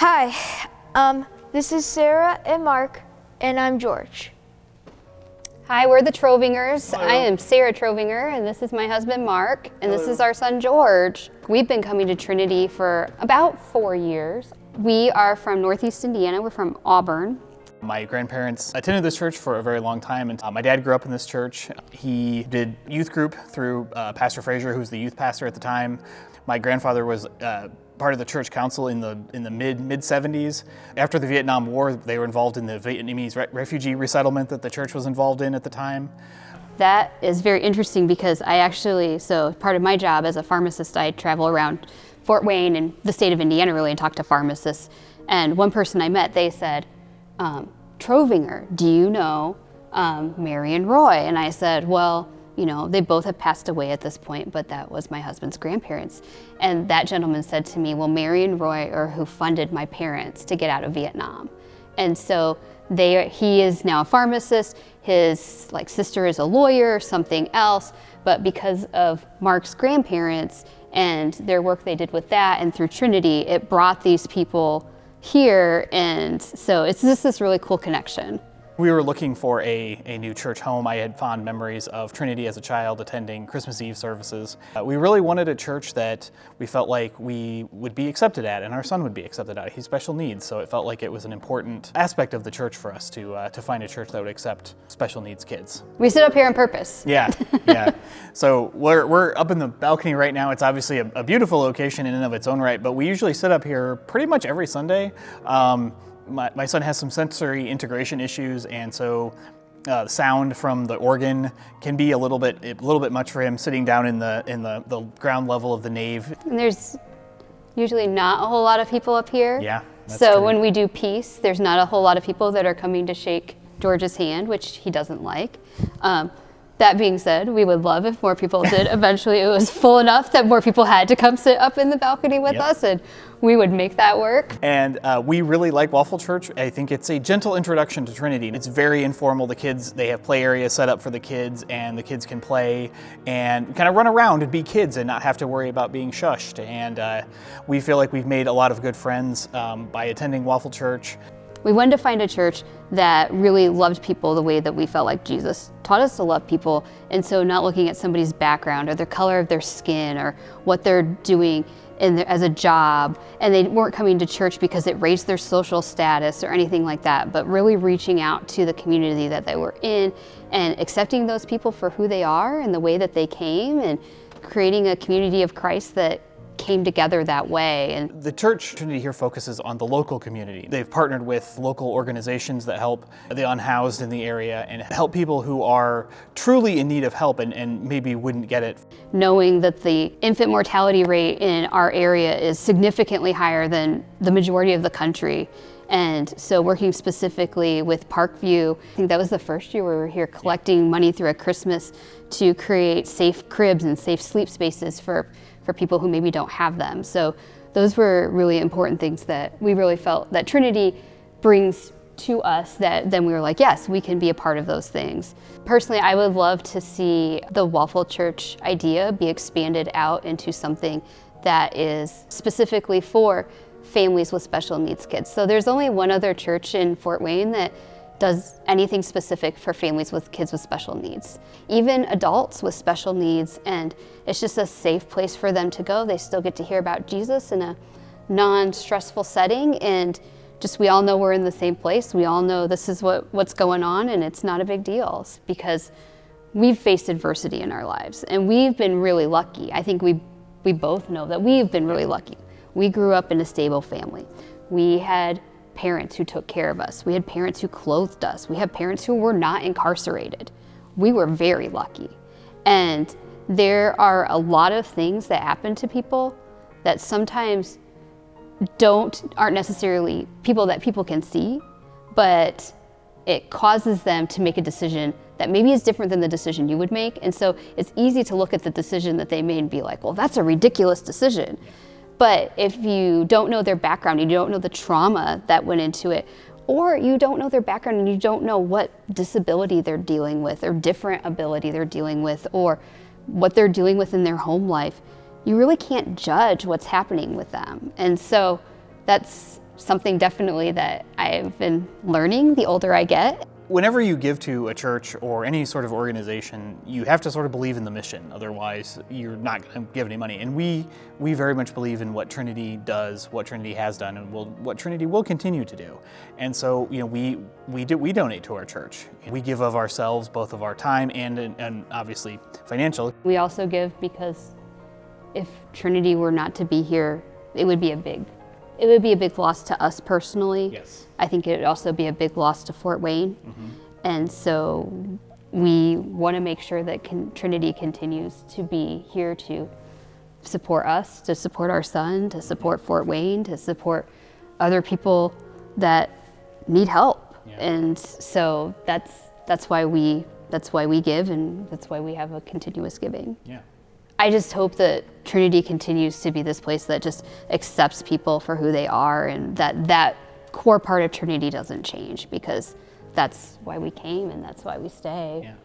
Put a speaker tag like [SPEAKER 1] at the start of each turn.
[SPEAKER 1] Hi, this is Sarah and Mark, and I'm George.
[SPEAKER 2] Hi, we're the Trovingers.
[SPEAKER 3] Hello.
[SPEAKER 2] I am Sarah Trovinger, and this is my husband Mark, and this is our son George. We've been coming to Trinity for about 4 years. We are from Northeast Indiana. We're from Auburn.
[SPEAKER 3] My grandparents attended this church for a very long time, and my dad grew up in this church. He did youth group through Pastor Frazier, who was the youth pastor at the time. My grandfather was part of the church council in the mid 70s. After the Vietnam War, they were involved in the Vietnamese refugee resettlement that the church was involved in at the time.
[SPEAKER 2] That is very interesting because so part of my job as a pharmacist, I travel around Fort Wayne and the state of Indiana really and talk to pharmacists. And one person I met, they said, Trovinger, do you know Mary and Roy? And I said, well, you know, they both have passed away at this point, but that was my husband's grandparents. And that gentleman said to me, well, Mary and Roy are who funded my parents to get out of Vietnam. And so he is now a pharmacist, his sister is a lawyer, something else, but because of Mark's grandparents and their work they did with that and through Trinity, it brought these people here, and so it's just this really cool connection.
[SPEAKER 3] We were looking for a new church home. I had fond memories of Trinity as a child attending Christmas Eve services. We really wanted a church that we felt like we would be accepted at and our son would be accepted at. He's special needs, so it felt like it was an important aspect of the church for us to find a church that would accept special needs kids.
[SPEAKER 2] We sit up here on purpose.
[SPEAKER 3] Yeah. So we're up in the balcony right now. It's obviously a beautiful location in and of its own right, but we usually sit up here pretty much every Sunday. My son has some sensory integration issues, and so the sound from the organ can be a little bit much for him sitting down in the ground level of the nave.
[SPEAKER 2] And there's usually not a whole lot of people up here.
[SPEAKER 3] Yeah. That's
[SPEAKER 2] so
[SPEAKER 3] true.
[SPEAKER 2] when we do peace, there's not a whole lot of people that are coming to shake George's hand, which he doesn't like. That being said, we would love if more people did. Eventually it was full enough that more people had to come sit up in the balcony with us, and we would make that work.
[SPEAKER 3] And we really like Waffle Church. I think it's a gentle introduction to Trinity. It's very informal. The kids, they have play areas set up for the kids, and the kids can play and kind of run around and be kids and not have to worry about being shushed. And we feel like we've made a lot of good friends by attending Waffle Church.
[SPEAKER 2] We wanted to find a church that really loved people the way that we felt like Jesus taught us to love people. And so not looking at somebody's background or the color of their skin or what they're doing as a job. And they weren't coming to church because it raised their social status or anything like that, but really reaching out to the community that they were in and accepting those people for who they are and the way that they came, and creating a community of Christ that came together that way. And
[SPEAKER 3] the church Trinity here focuses on the local community. They've partnered with local organizations that help the unhoused in the area and help people who are truly in need of help and maybe wouldn't get it.
[SPEAKER 2] Knowing that the infant mortality rate in our area is significantly higher than the majority of the country. And so working specifically with Parkview, I think that was the first year we were here collecting money through a Christmas to create safe cribs and safe sleep spaces for people who maybe don't have them. So those were really important things that we really felt that Trinity brings to us, that then we were like, yes, we can be a part of those things. Personally, I would love to see the Waffle Church idea be expanded out into something that is specifically for families with special needs kids. So there's only one other church in Fort Wayne that does anything specific for families with kids with special needs. Even adults with special needs, and it's just a safe place for them to go. They still get to hear about Jesus in a non-stressful setting, and just we all know we're in the same place. We all know this is what's going on, and it's not a big deal because we've faced adversity in our lives, and we've been really lucky. I think we both know that we've been really lucky. We grew up in a stable family. We had parents who took care of us. We had parents who clothed us. We had parents who were not incarcerated. We were very lucky. And there are a lot of things that happen to people that sometimes aren't necessarily people that people can see, but it causes them to make a decision that maybe is different than the decision you would make. And so it's easy to look at the decision that they made and be like, well, that's a ridiculous decision. But if you don't know their background, you don't know the trauma that went into it, or you don't know their background and you don't know what disability they're dealing with or different ability they're dealing with or what they're dealing with in their home life, you really can't judge what's happening with them. And so that's something definitely that I've been learning the older I get.
[SPEAKER 3] Whenever you give to a church or any sort of organization, you have to sort of believe in the mission. Otherwise, you're not going to give any money. And we very much believe in what Trinity does, what Trinity has done, and what Trinity will continue to do. And so, we donate to our church. We give of ourselves, both of our time and obviously financial.
[SPEAKER 2] We also give because if Trinity were not to be here, it would be a big loss to us personally.
[SPEAKER 3] Yes.
[SPEAKER 2] I think it would also be a big loss to Fort Wayne. And so we want to make sure that Trinity continues to be here to support us, to support our son, to support Fort Wayne, to support other people that need help.
[SPEAKER 3] Yeah.
[SPEAKER 2] And so that's why we give, and that's why we have a continuous giving.
[SPEAKER 3] Yeah.
[SPEAKER 2] I just hope that Trinity continues to be this place that just accepts people for who they are, and that core part of Trinity doesn't change, because that's why we came and that's why we stay.
[SPEAKER 3] Yeah.